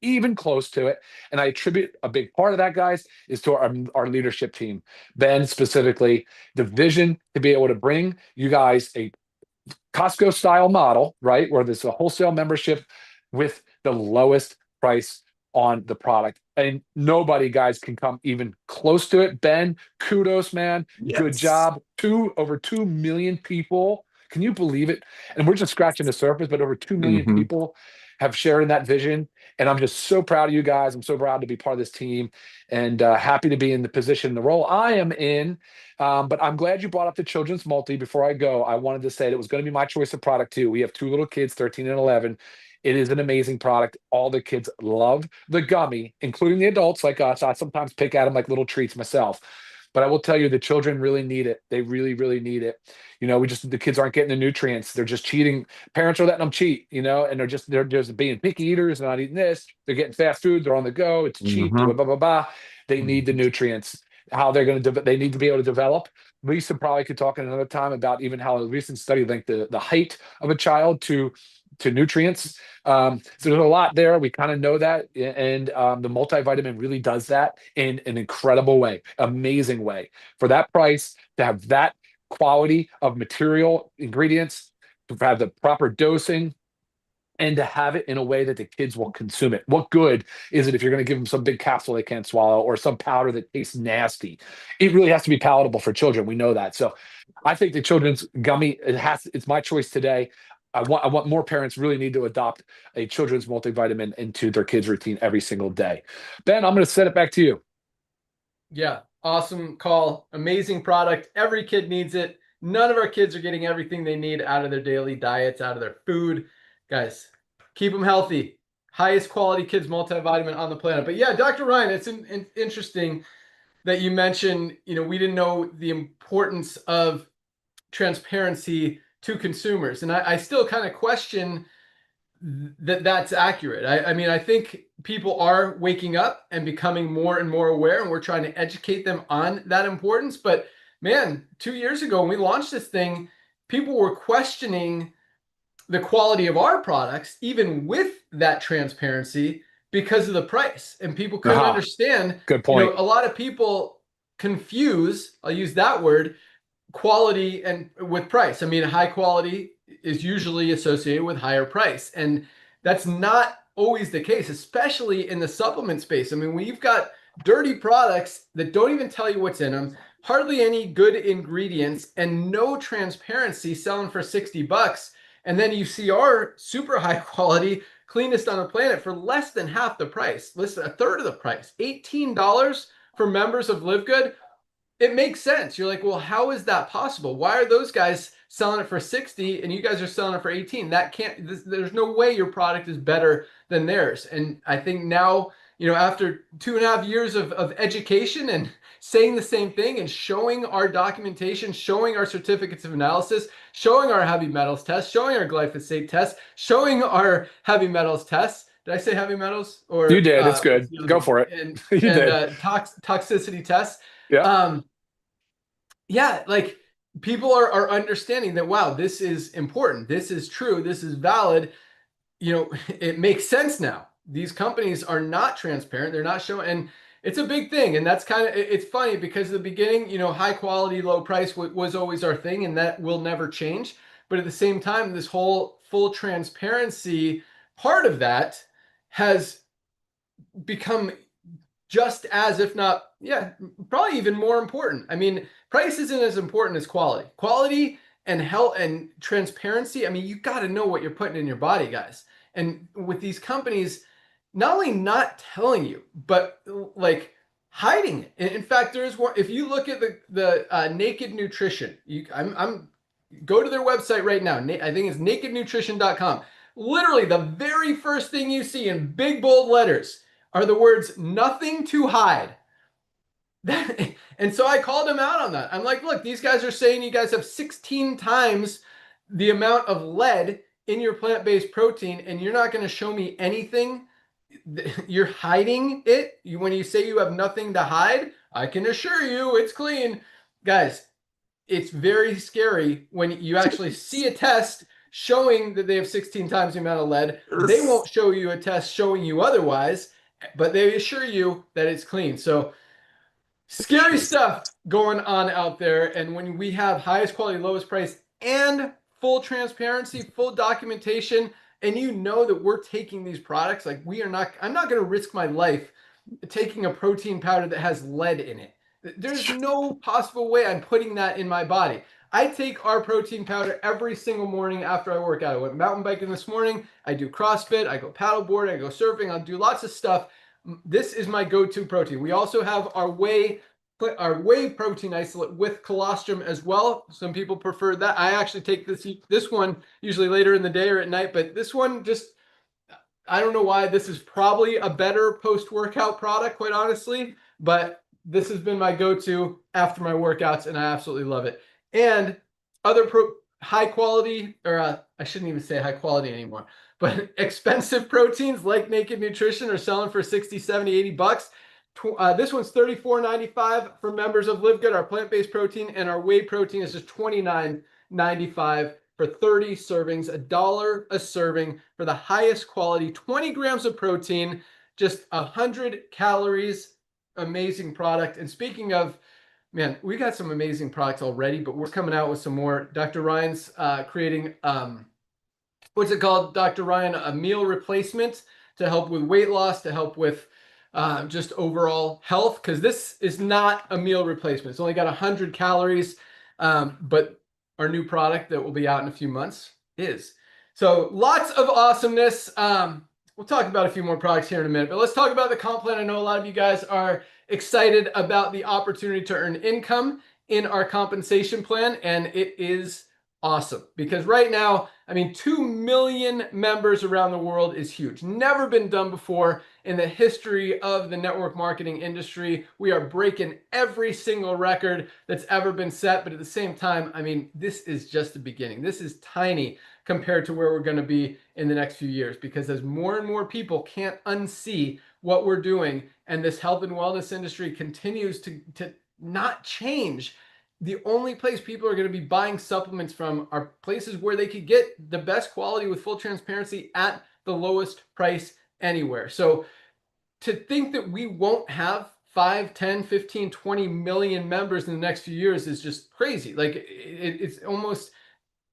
even close to it. And I attribute a big part of that, guys, is to our leadership team. Ben specifically, the vision to be able to bring you guys a Costco style model, right? Where there's a wholesale membership with the lowest price on the product. And nobody, guys, can come even close to it. Ben, kudos, man. Yes. Good job. Over 2 million people. Can you believe it? And we're just scratching the surface, but over 2 million people have shared in that vision. And I'm just so proud of you guys. I'm so proud to be part of this team, and happy to be in the position, the role I am in. But I'm glad you brought up the children's multi. Before I go, I wanted to say that it was going to be my choice of product too. We have 2 little kids, 13 and 11. It is an amazing product. All the kids love the gummy, including the adults like us. I sometimes pick at them like little treats myself. But I will tell you, the children really need it. They really, really need it. The kids aren't getting the nutrients. They're just cheating. Parents are letting them cheat, and they're just being picky eaters. They're not eating this. They're getting fast food. They're on the go. It's cheap. Blah, blah, blah, blah. They need the nutrients. How they're going to, they need to be able to develop. Lisa probably could talk in another time about even how a recent study linked the height of a child to nutrients. So there's a lot there. We kind of know that. And the multivitamin really does that in an incredible way, amazing way. For that price, to have that quality of material, ingredients, to have the proper dosing, and to have it in a way that the kids will consume it. What good is it if you're going to give them some big capsule they can't swallow or some powder that tastes nasty? It really has to be palatable for children. We know that. So I think the children's gummy, it's my choice today. I want more parents really need to adopt a children's multivitamin into their kids' routine every single day. Ben, I'm going to set it back to you. Yeah, awesome call. Amazing product. Every kid needs it. None of our kids are getting everything they need out of their daily diets, out of their food. Guys, keep them healthy. Highest quality kids multivitamin on the planet. But yeah, Dr. Ryan, it's interesting that you mentioned, we didn't know the importance of transparency to consumers. And I still kind of question that's accurate. I mean, I think people are waking up and becoming more and more aware, and we're trying to educate them on that importance. But man, 2 years ago when we launched this thing, people were questioning the quality of our products, even with that transparency, because of the price. And people couldn't understand. Good point. A lot of people confuse, I'll use that word, quality and with price. I mean, high quality is usually associated with higher price. And that's not always the case, especially in the supplement space. I mean, we've got dirty products that don't even tell you what's in them, hardly any good ingredients, and no transparency, selling for $60. And then you see our super high quality, cleanest on the planet for less than half the price, less than a third of the price, $18 for members of Livegood. It makes sense. You're like, well, how is that possible? Why are those guys selling it for 60 and you guys are selling it for 18? That can't, there's no way your product is better than theirs. And I think now, after 2.5 years of education and saying the same thing and showing our documentation, showing our certificates of analysis, showing our heavy metals test, showing our glyphosate test, showing our heavy metals tests. Did I say heavy metals? Or you did. It's good. Go for it. And, you did. Toxicity tests. Yeah. Yeah, like people are understanding that, wow, this is important. This is true. This is valid. It makes sense now. These companies are not transparent. They're not showing, and it's a big thing. And that's it's funny because at the beginning, high quality, low price was always our thing, and that will never change. But at the same time, this whole full transparency part of that has become just as, if not, probably even more important. I mean, price isn't as important as quality. Quality and health and transparency. I mean, you got to know what you're putting in your body, guys. And with these companies, not only not telling you, but like hiding it. In fact, there is one. If you look at the Naked Nutrition, go to their website right now. I think it's nakednutrition.com. Literally, the very first thing you see in big bold letters are the words "nothing to hide." And so I called him out on that. I'm like, look, these guys are saying you guys have 16 times the amount of lead in your plant-based protein, and you're not going to show me anything. You're hiding it. When you say you have nothing to hide, I can assure you it's clean. Guys, it's very scary when you actually see a test showing that they have 16 times the amount of lead. They won't show you a test showing you otherwise, but they assure you that it's clean. So scary stuff going on out there. And when we have highest quality, lowest price, and full transparency, full documentation, and that we're taking these products, like I'm not going to risk my life taking a protein powder that has lead in it. There's no possible way I'm putting that in my body. I take our protein powder every single morning after I work out. I went mountain biking this morning. I do CrossFit. I go paddleboard. I go surfing. I'll do lots of stuff. This is my go-to protein. We also have our whey protein isolate with colostrum as well. Some people prefer that. I actually take this one usually later in the day or at night, but this one just I don't know why. This is probably a better post-workout product, quite honestly, but this has been my go-to after my workouts, and I absolutely love it. And other high quality, or I shouldn't even say high quality anymore, but expensive proteins like Naked Nutrition are selling for 60, 70, 80 bucks. This one's $34.95 for members of Livegood, our plant-based protein, and our whey protein is just $29.95 for 30 servings, $1 a serving for the highest quality, 20 grams of protein, just 100 calories. Amazing product. And speaking of, man, we got some amazing products already, but we're coming out with some more. Dr. Ryan's creating, what's it called, Dr. Ryan? A meal replacement to help with weight loss, to help with just overall health, because this is not a meal replacement. It's only got 100 calories, but our new product that will be out in a few months is. So lots of awesomeness. We'll talk about a few more products here in a minute, but let's talk about the comp plan. I know a lot of you guys are excited about the opportunity to earn income in our compensation plan, and it is awesome because right now, I mean, 2 million members around the world is huge. Never been done before in the history of the network marketing industry. We are breaking every single record that's ever been set, but at the same time, I mean, this is just the beginning. This is tiny compared to where we're going to be in the next few years, because as more and more people can't unsee what we're doing and this health and wellness industry continues to not change, the only place people are going to be buying supplements from are places where they could get the best quality with full transparency at the lowest price anywhere. So to think that we won't have 5, 10, 15, 20 million members in the next few years is just crazy. Like it's almost,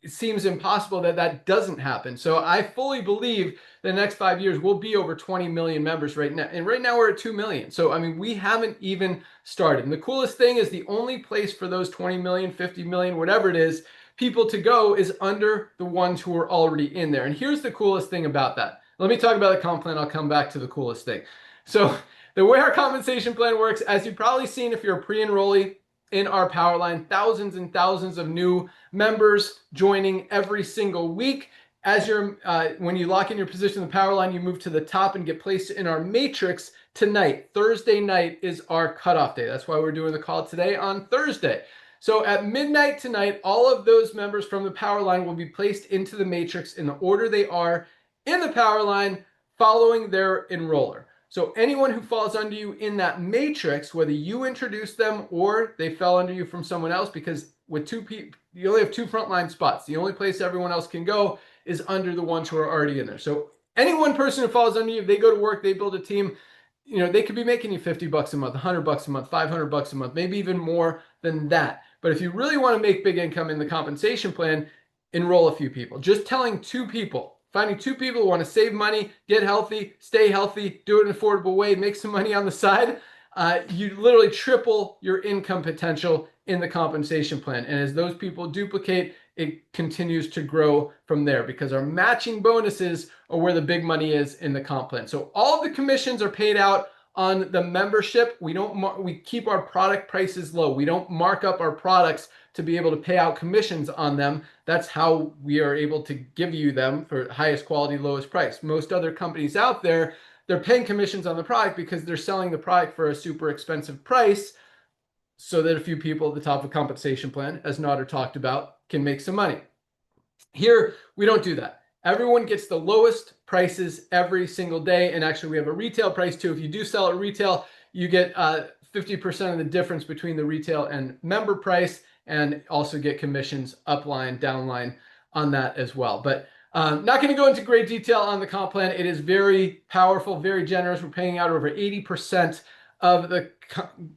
it seems impossible that that doesn't happen. So I fully believe the next 5 years will be over 20 million members right now. And right now we're at 2 million. So, I mean, we haven't even started. And the coolest thing is the only place for those 20 million, 50 million, whatever it is, people to go is under the ones who are already in there. And here's the coolest thing about that. Let me talk about the comp plan. I'll come back to the coolest thing. So the way our compensation plan works, as you've probably seen if you're a pre-enrollee in our Powerline, thousands and thousands of new members joining every single week. As you're, when you lock in your position in the Powerline, you move to the top and get placed in our matrix tonight. Thursday night is our cutoff day. That's why we're doing the call today on Thursday. So at midnight tonight, all of those members from the Powerline will be placed into the matrix in the order they are in the Powerline following their enroller. So anyone who falls under you in that matrix, whether you introduced them or they fell under you from someone else, because with 2 people, you only have 2 frontline spots. The only place everyone else can go is under the ones who are already in there. So any one person who falls under you, if they go to work, they build a team, you know, they could be making you 50 bucks a month, 100 bucks a month, 500 bucks a month, maybe even more than that. But if you really want to make big income in the compensation plan, enroll a few people. Just telling 2 people, finding 2 people who want to save money, get healthy, stay healthy, do it in an affordable way, make some money on the side, you literally triple your income potential in the compensation plan. And as those people duplicate, it continues to grow from there, because our matching bonuses are where the big money is in the comp plan. So all of the commissions are paid out on the membership. We keep our product prices low. We don't mark up our products to be able to pay out commissions on them. That's how we are able to give you them for highest quality, lowest price. Most other companies out there, they're paying commissions on the product because they're selling the product for a super expensive price so that a few people at the top of compensation plan, as Nader talked about, can make some money. Here, we don't do that. Everyone gets the lowest prices every single day. And actually, we have a retail price too. If you do sell at retail, you get 50% of the difference between the retail and member price, and also get commissions upline, downline on that as well. But not going to go into great detail on the comp plan. It is very powerful, very generous. We're paying out over 80% of the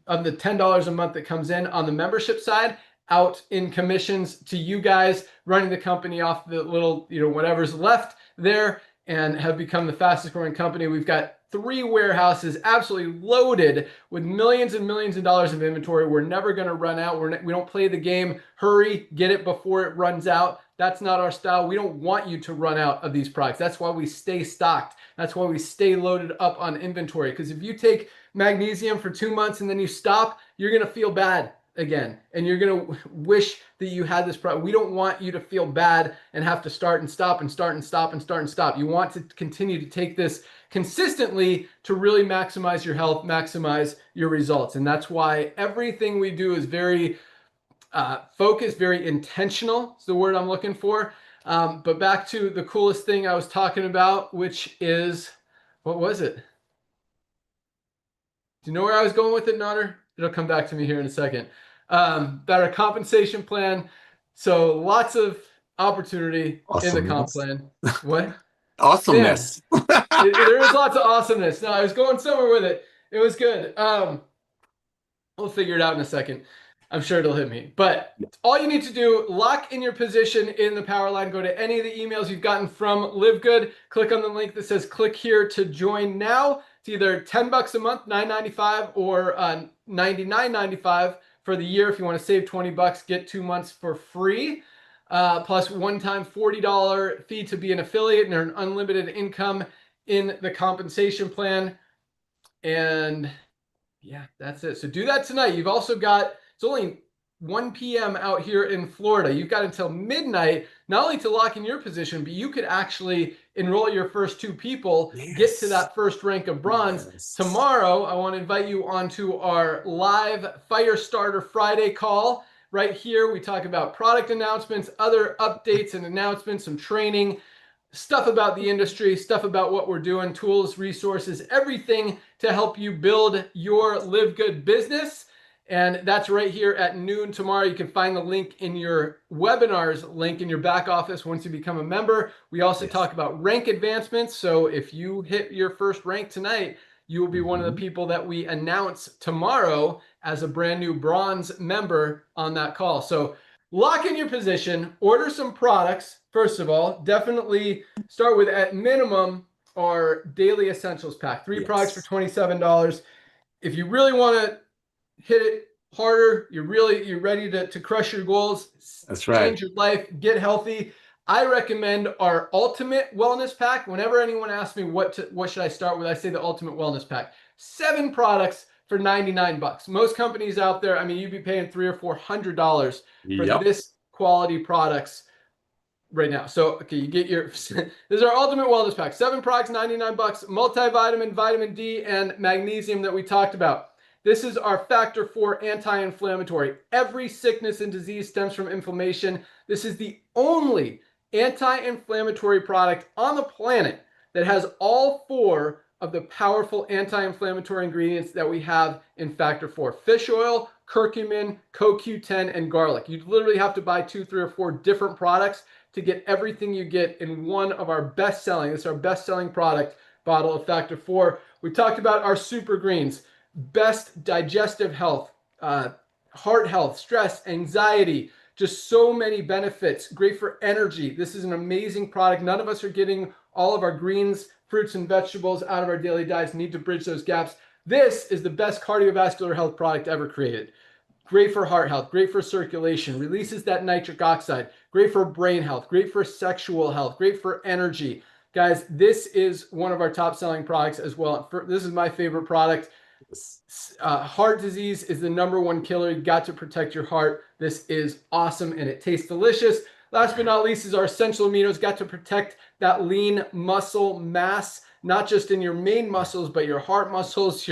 $10 a month that comes in on the membership side out in commissions to you guys, running the company off the little, whatever's left there, and have become the fastest growing company. We've got 3 warehouses absolutely loaded with millions and millions of dollars of inventory. We're never going to run out. We don't play the game, hurry, get it before it runs out. That's not our style. We don't want you to run out of these products. That's why we stay stocked. That's why we stay loaded up on inventory. Because if you take magnesium for 2 months and then you stop, you're going to feel bad. again, and you're going to wish that you had this product. We don't want you to feel bad and have to start and stop and start and stop and start and stop. You want to continue to take this consistently to really maximize your health, maximize your results. And that's why everything we do is very focused, very intentional is the word I'm looking for. But back to the coolest thing I was talking about, which is, what was it? Do you know where I was going with it, Notter? It'll come back to me here in a second. Better compensation plan. So lots of opportunity in the comp plan. What? Awesomeness. There is lots of awesomeness. No, I was going somewhere with it. It was good. We'll figure it out in a second. I'm sure it'll hit me. But all you need to do, lock in your position in the power line. Go to any of the emails you've gotten from Livegood. Click on the link that says click here to join now. It's either $10 a month, $9.95, or $99.95 for the year. If you want to save $20, get 2 months for free. Plus one-time $40 fee to be an affiliate and earn unlimited income in the compensation plan. And yeah, that's it. So do that tonight. You've also got, it's only 1 p.m. out here in Florida. You've got until midnight, not only to lock in your position, but you could actually enroll your first 2 people, get to that first rank of bronze. Tomorrow, I want to invite you onto our live Fire Starter Friday call. Right here, we talk about product announcements, other updates and announcements, some training, stuff about the industry, stuff about what we're doing, tools, resources, everything to help you build your Livegood business. And that's right here at noon tomorrow. You can find the link in your webinars link in your back office once you become a member. We also talk about rank advancements. So if you hit your first rank tonight, you will be one of the people that we announce tomorrow as a brand new bronze member on that call. So lock in your position, order some products. First of all, definitely start with, at minimum, our daily essentials pack. 3 products for $27. If you really want to hit it harder, you're ready to crush your goals, that's right, change your life, get healthy, I recommend our ultimate wellness pack. Whenever anyone asks me what should I start with, I say the ultimate wellness pack. 7 products for $99. Most companies out there, I mean, you'd be paying $300 or $400 for this quality products right now. So, okay, you get your, this is our ultimate wellness pack. 7 products, $99, multivitamin, vitamin D, and magnesium that we talked about. This is our Factor 4 anti-inflammatory. Every sickness and disease stems from inflammation. This is the only anti-inflammatory product on the planet that has all 4 of the powerful anti-inflammatory ingredients that we have in Factor 4. Fish oil, curcumin, CoQ10, and garlic. You literally have to buy 2, 3, or 4 different products to get everything you get in one of our best-selling, this is our best-selling product, bottle of Factor 4. We talked about our super greens. Best digestive health, heart health, stress, anxiety, just so many benefits. Great for energy. This is an amazing product. None of us are getting all of our greens, fruits, and vegetables out of our daily diets. Need to bridge those gaps. This is the best cardiovascular health product ever created. Great for heart health, great for circulation, releases that nitric oxide, great for brain health, great for sexual health, great for energy. Guys, this is one of our top selling products as well. This is my favorite product. Heart disease is the #1 killer. You got to protect your heart. This is awesome and it tastes delicious. Last but not least is our essential aminos. Got to protect that lean muscle mass, not just in your main muscles, but your heart muscles,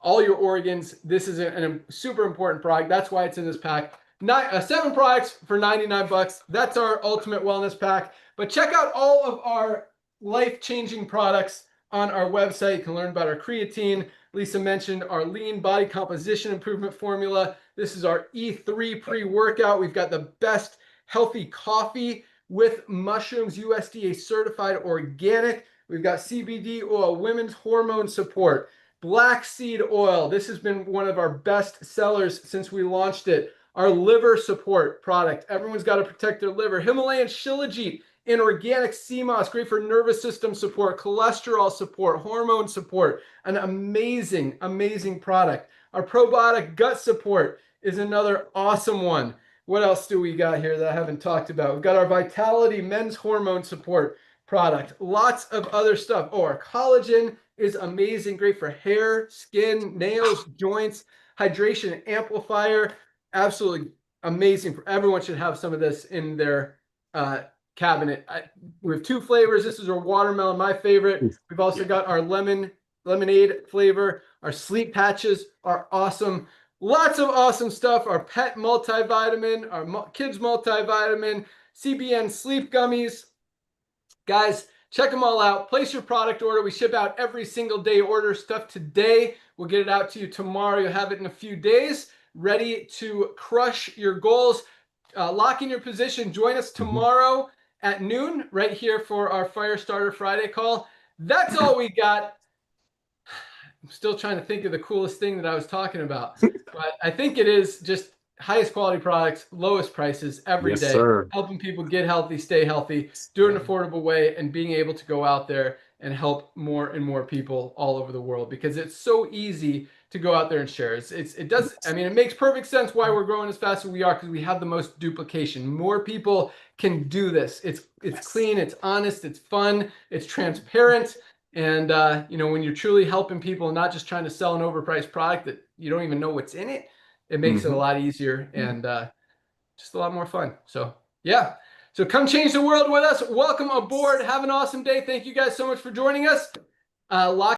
all your organs. This is a super important product. That's why it's in this pack. 7 products for $99. That's our ultimate wellness pack. But check out all of our life-changing products on our website. You can learn about our creatine. Lisa mentioned our lean body composition improvement formula. This is our E3 pre-workout. We've got the best healthy coffee with mushrooms, USDA certified organic. We've got CBD oil, women's hormone support, black seed oil. This has been one of our best sellers since we launched it. Our liver support product. Everyone's got to protect their liver. Himalayan shilajit in organic sea moss, great for nervous system support, cholesterol support, hormone support. An amazing, amazing product. Our probiotic gut support is another awesome one. What else do we got here that I haven't talked about? We've got our Vitality men's hormone support product. Lots of other stuff. Oh, our collagen is amazing, great for hair, skin, nails, joints, hydration amplifier. absolutely amazing. Everyone should have some of this in their cabinet. We have 2 flavors. This is our watermelon, my favorite. We've also got our lemonade flavor. Our sleep patches are awesome. Lots of awesome stuff. Our pet multivitamin, our kids multivitamin, CBN sleep gummies. Guys, check them all out. Place your product order. We ship out every single day. Order stuff today. We'll get it out to you tomorrow. You'll have it in a few days. Ready to crush your goals. Lock in your position. Join us tomorrow at noon right here for our Firestarter Friday call. That's all we got. I'm still trying to think of the coolest thing that I was talking about, but I think it is just highest quality products, lowest prices every day, sir. helping people get healthy, stay healthy, do it in an affordable way, and being able to go out there and help more and more people all over the world, because it's so easy to go out there and share. It makes perfect sense why we're growing as fast as we are, because we have the most duplication. More people can do this. It's clean, it's honest, it's fun, it's transparent. And, when you're truly helping people and not just trying to sell an overpriced product that you don't even know what's in it, it makes it a lot easier and just a lot more fun. So, yeah. So come change the world with us. Welcome aboard. Have an awesome day. Thank you guys so much for joining us. Lock